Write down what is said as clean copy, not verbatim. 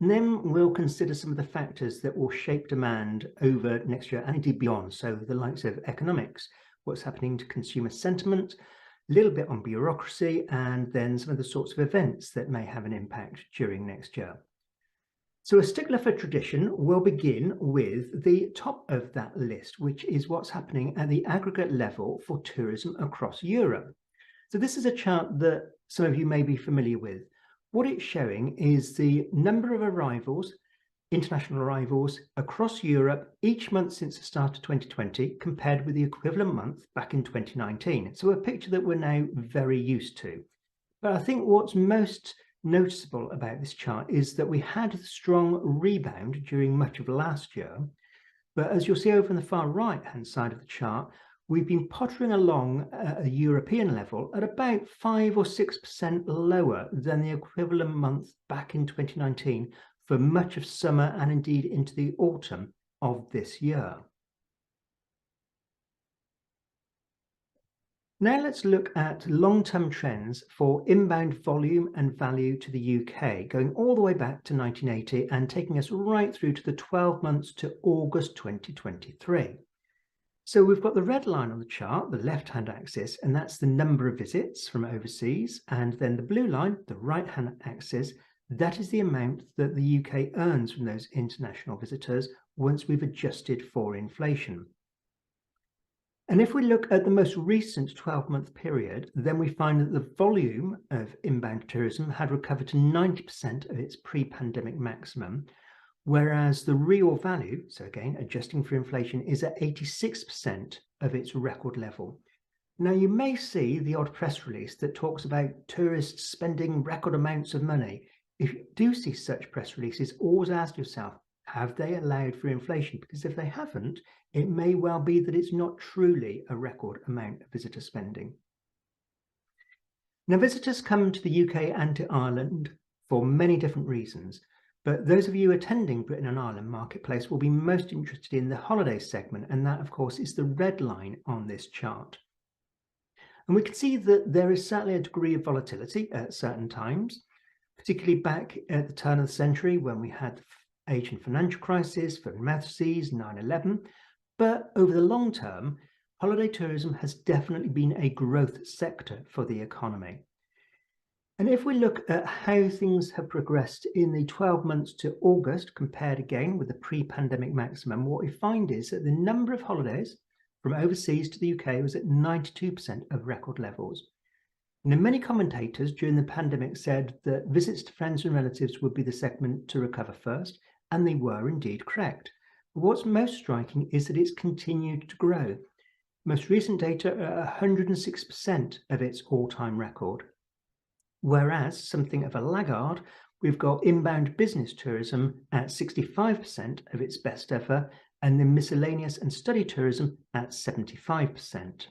And then we'll consider some of the factors that will shape demand over next year and indeed beyond. So the likes of economics, what's happening to consumer sentiment, a little bit on bureaucracy, and then some of the sorts of events that may have an impact during next year. So a stickler for tradition, we'll begin with the top of that list, which is what's happening at the aggregate level for tourism across Europe. So this is a chart that some of you may be familiar with. What it's showing is the number of arrivals, international arrivals across Europe each month since the start of 2020 compared with the equivalent month back in 2019. So a picture that we're now very used to. But I think what's most noticeable about this chart is that we had a strong rebound during much of last year. But as you'll see over on the far right-hand side of the chart, we've been pottering along at a European level at about 5 or 6% lower than the equivalent month back in 2019 for much of summer and indeed into the autumn of this year. Now let's look at long-term trends for inbound volume and value to the UK, going all the way back to 1980 and taking us right through to the 12 months to August 2023. So we've got the red line on the chart, the left-hand axis, and that's the number of visits from overseas. And then the blue line, the right-hand axis, that is the amount that the UK earns from those international visitors once we've adjusted for inflation. And if we look at the most recent 12-month period, then we find that the volume of inbound tourism had recovered to 90% of its pre-pandemic maximum, whereas the real value, so again, adjusting for inflation, is at 86% of its record level. Now, you may see the odd press release that talks about tourists spending record amounts of money. If you do see such press releases, always ask yourself, have they allowed for inflation? Because if they haven't, it may well be that it's not truly a record amount of visitor spending. Now, visitors come to the UK and to Ireland for many different reasons, but those of you attending Britain and Ireland Marketplace will be most interested in the holidays segment, and that, of course, is the red line on this chart. And we can see that there is certainly a degree of volatility at certain times, particularly back at the turn of the century when we had the Asian financial crisis, Mathses, 9/11. But over the long term, holiday tourism has definitely been a growth sector for the economy. And if we look at how things have progressed in the 12 months to August, compared again with the pre-pandemic maximum, what we find is that the number of holidays from overseas to the UK was at 92% of record levels. And many commentators during the pandemic said that visits to friends and relatives would be the segment to recover first, and they were indeed correct. But what's most striking is that it's continued to grow. Most recent data are at 106% of its all-time record. Whereas, something of a laggard, we've got inbound business tourism at 65% of its best ever, and then miscellaneous and study tourism at 75%.